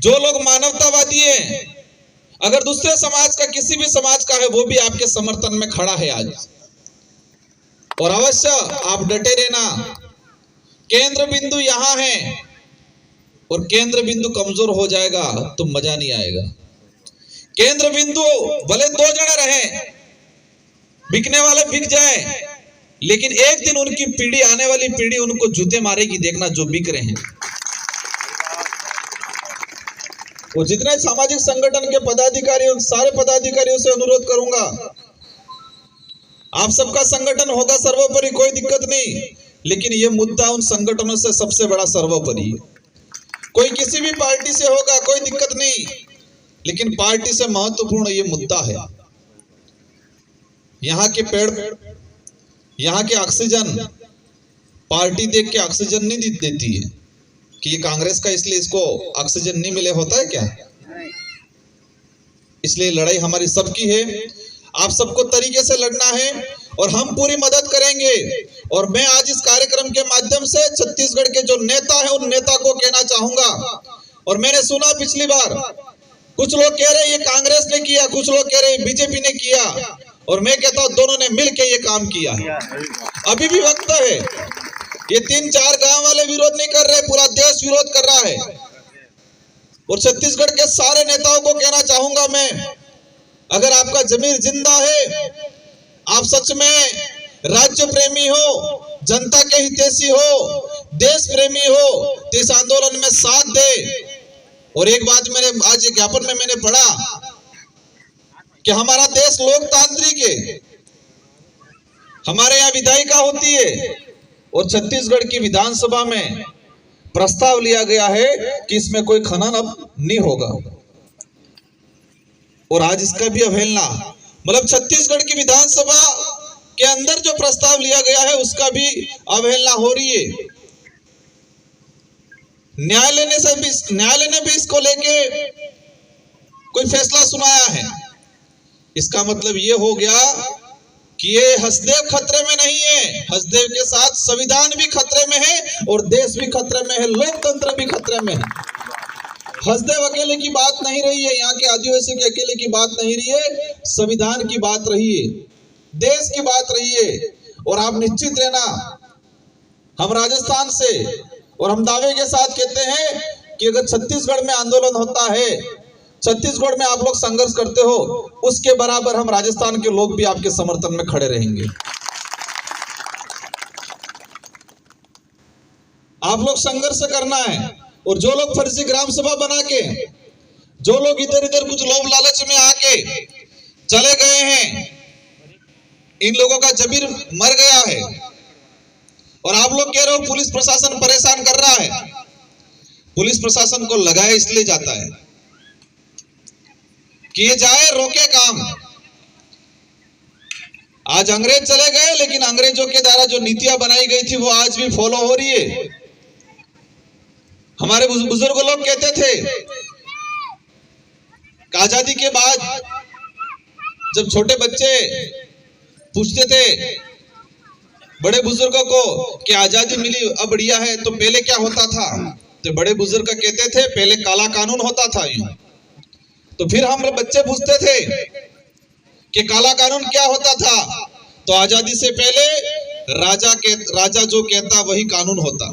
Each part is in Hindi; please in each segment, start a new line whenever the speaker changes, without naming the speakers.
जो लोग मानवतावादी हैं, अगर दूसरे समाज का किसी भी समाज का है वो भी आपके समर्थन में खड़ा है आज। और अवश्य आप डटे रहना, केंद्र बिंदु यहां है और केंद्र बिंदु कमजोर हो जाएगा तो मजा नहीं आएगा। केंद्र बिंदु भले 2 जने रहे, बिकने वाले बिक जाए, लेकिन एक दिन उनकी पीढ़ी, आने वाली पीढ़ी उनको जूते मारेगी, देखना जो बिक रहे हैं। वो जितने सामाजिक संगठन के पदाधिकारी, उन सारे पदाधिकारियों से अनुरोध करूंगा, आप सबका संगठन होगा सर्वोपरि, कोई दिक्कत नहीं, लेकिन ये मुद्दा उन संगठनों से सबसे बड़ा सर्वोपरि। कोई किसी भी पार्टी से होगा, कोई दिक्कत नहीं, लेकिन पार्टी से महत्वपूर्ण ये मुद्दा है। यहाँ के पेड़, यहाँ के ऑक्सीजन, पार्टी देख के ऑक्सीजन नहीं देती है कि ये कांग्रेस का इसलिए इसको ऑक्सीजन नहीं मिले, होता है क्या? इसलिए लड़ाई हमारी सबकी है, आप सबको तरीके से लड़ना है और हम पूरी मदद करेंगे। और मैं आज इस कार्यक्रम के माध्यम से छत्तीसगढ़ के जो नेता है उन नेता को कहना चाहूंगा, और मैंने सुना पिछली बार कुछ लोग कह रहे ये कांग्रेस ने किया, कुछ लोग कह रहे बीजेपी ने किया, और मैं कहता हूं दोनों ने मिलकर ये काम किया। अभी भी वक्त है, ये 3-4 गांव वाले विरोध नहीं कर रहे, पूरा देश विरोध कर रहा है। और छत्तीसगढ़ के सारे नेताओं को कहना चाहूंगा मैं, अगर आपका जमीर जिंदा है, आप सच में राज्य प्रेमी हो, जनता के हितैषी हो, देश प्रेमी हो, तो इस आंदोलन में साथ दे। और एक बात मैंने आज ज्ञापन में मैंने पढ़ा कि हमारा देश लोकतांत्रिक है, हमारे यहाँ विधायिका होती है, और छत्तीसगढ़ की विधानसभा में प्रस्ताव लिया गया है कि इसमें कोई खनन अब नहीं होगा, और आज इसका भी अवहेलना, मतलब छत्तीसगढ़ की विधानसभा के अंदर जो प्रस्ताव लिया गया है उसका भी अवहेलना हो रही है। न्यायालय ने भी इसको लेके कोई फैसला सुनाया है। इसका मतलब ये हो गया कि ये हसदेव खतरे में नहीं है, हसदेव के साथ संविधान भी खतरे में है और देश भी खतरे में है, लोकतंत्र भी खतरे में है। हसदेव अकेले की बात नहीं रही है, यहाँ के आदिवासी के अकेले की बात नहीं रही है, संविधान की बात रही है, देश की बात रही है। और आप निश्चित रहना, हम राजस्थान से और हम दावे के साथ कहते हैं कि अगर छत्तीसगढ़ में आंदोलन होता है, छत्तीसगढ़ में आप लोग संघर्ष करते हो, उसके बराबर हम राजस्थान के लोग भी आपके समर्थन में खड़े रहेंगे। आप लोग संघर्ष करना है, और जो लोग फर्जी ग्राम सभा बना के, जो लोग इधर इधर कुछ लोभ लालच में आके चले गए हैं, इन लोगों का जमीर मर गया है। और आप लोग कह रहे हो पुलिस प्रशासन परेशान कर रहा है, पुलिस प्रशासन को लगाया इसलिए जाता है कि ये जाए रोके काम। आज अंग्रेज चले गए, लेकिन अंग्रेजों के द्वारा जो नीतियां बनाई गई थी वो आज भी फॉलो हो रही है। हमारे बुजुर्ग लोग कहते थे कि आजादी के बाद जब छोटे बच्चे पूछते थे बड़े बुजुर्गों को कि आजादी मिली अब बढ़िया है, तो पहले क्या होता था, तो बड़े बुजुर्ग कहते थे पहले काला कानून होता था यूं। तो फिर हम बच्चे पूछते थे कि काला कानून क्या होता था, तो आजादी से पहले राजा जो कहता वही कानून होता।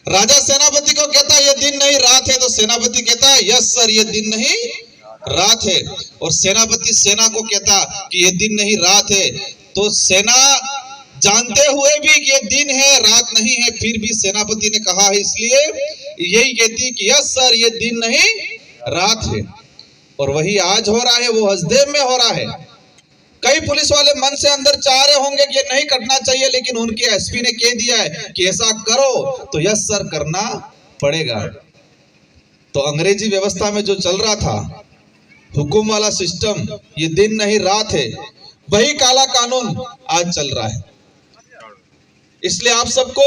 राजा सेनापति को कहता ये दिन नहीं रात है, तो सेनापति कहता यस सर ये दिन नहीं रात है। और सेनापति सेना को कहता कि ये दिन नहीं रात है, तो सेना जानते हुए भी कि ये दिन है रात नहीं है, फिर भी सेनापति ने कहा है इसलिए यही कहती कि यस सर ये दिन नहीं रात है। और वही आज हो रहा है, वो हसदेव में हो रहा है। कई पुलिस वाले मन से अंदर चाह रहे होंगे कि ये नहीं करना चाहिए, लेकिन उनके एसपी ने कह दिया है कि ऐसा करो, तो यस सर करना पड़ेगा। तो अंग्रेजी व्यवस्था में जो चल रहा था हुकुम वाला सिस्टम, ये दिन नहीं रात है, वही काला कानून आज चल रहा है। इसलिए आप सबको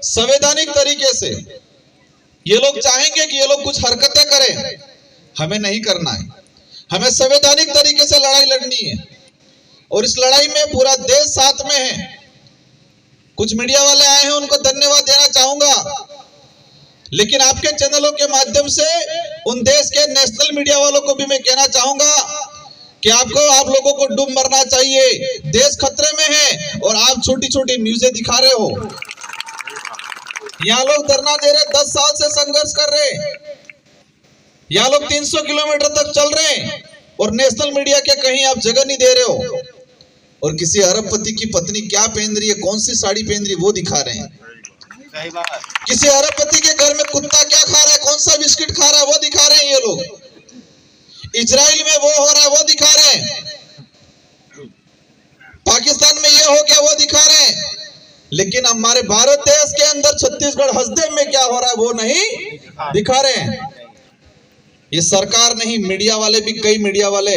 संवैधानिक तरीके से, ये लोग चाहेंगे कि ये लोग कुछ हरकतें करें, हमें नहीं करना है, हमें संवैधानिक तरीके से लड़ाई लड़नी है। और इस लड़ाई में पूरा देश साथ में है। कुछ मीडिया वाले आए हैं, उनको धन्यवाद देना चाहूंगा। लेकिन आपके चैनलों के माध्यम से उन देश के नेशनल मीडिया वालों को भी मैं कहना चाहूंगा कि आप लोगों को डूब मरना चाहिए। देश खतरे में है और आप छोटी छोटी न्यूज़ें दिखा रहे हो। यहाँ लोग धरना दे रहे, 10 साल से संघर्ष कर रहे, यहाँ लोग 300 किलोमीटर तक चल रहे हैं और नेशनल मीडिया के कहीं आप जगह नहीं दे रहे हो। और किसी अरबपति की पत्नी क्या पहन रही है, कौन सी साड़ी पहन रही है, वो दिखा रहे हैं।
सही बात।
किसी अरबपति के घर में कुत्ता क्या खा रहा है, कौन सा बिस्किट खा रहा है, वो दिखा रहे हैं ये लोग। इजराइल में वो हो रहा है, वो दिखा रहे हैं। पाकिस्तान में ये हो गया, वो दिखा रहे हैं। लेकिन हमारे भारत देश के अंदर छत्तीसगढ़ हसदेव में क्या हो रहा है, वो नहीं दिखा रहे हैं। ये सरकार नहीं, मीडिया वाले भी, कई मीडिया वाले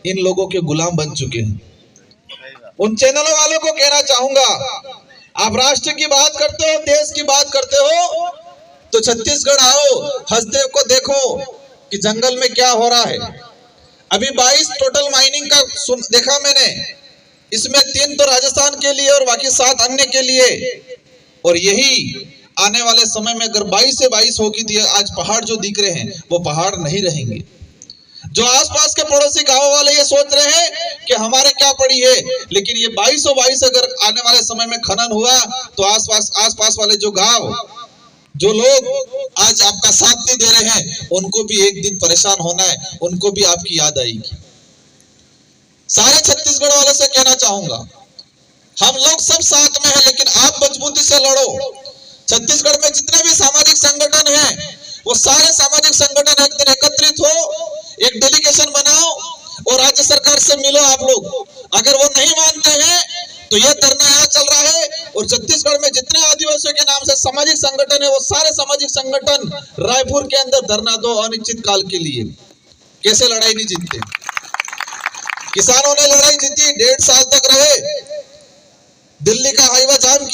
इन लोगों के गुलाम बन चुके हैं। उन चैनलों वालों को कहना चाहूंगा, आप राष्ट्र की बात करते हो, देश की बात करते हो, तो छत्तीसगढ़ आओ, हसदेव को देखो कि जंगल में क्या हो रहा है। अभी 22 टोटल माइनिंग का देखा मैंने, इसमें 3 तो राजस्थान के लिए और बाकी 7 अन्य के लिए। और यही आने वाले समय में अगर 22 से 22 होगी तो आज पहाड़ जो दिख रहे हैं वो पहाड़ नहीं रहेंगे। जो आसपास के पड़ोसी गांव वाले ये सोच रहे हैं कि हमारे क्या पड़ी है, लेकिन ये 22 अगर आने वाले समय में खनन हुआ तो आसपास वाले जो गांव, जो लोग आज आपका साथ नहीं दे रहे हैं, उनको भी एक दिन परेशान होना है, उनको भी आपकी याद आएगी। सारे छत्तीसगढ़ वालों से कहना चाहूंगा, हम लोग सब साथ में हैं, लेकिन आप मजबूती से लड़ो। छत्तीसगढ़ में जितने भी सामाजिक संगठन हैं, वो सारे सामाजिक संगठन एक दिन एकत्रित हो, एक डेलीगेशन बनाओ और राज्य सरकार से मिलो आप लोग। अगर वो नहीं मानते हैं तो ये धरना यहाँ चल रहा है। और छत्तीसगढ़ में जितने आदिवासियों के नाम से सामाजिक संगठन है, वो सारे सामाजिक संगठन रायपुर के अंदर धरना दो अनिश्चित काल के लिए। कैसे लड़ाई नहीं जीतते? किसानों ने लड़ाई जीती, 1.5 साल तक रहे, दिल्ली का हाईवा जाम किया।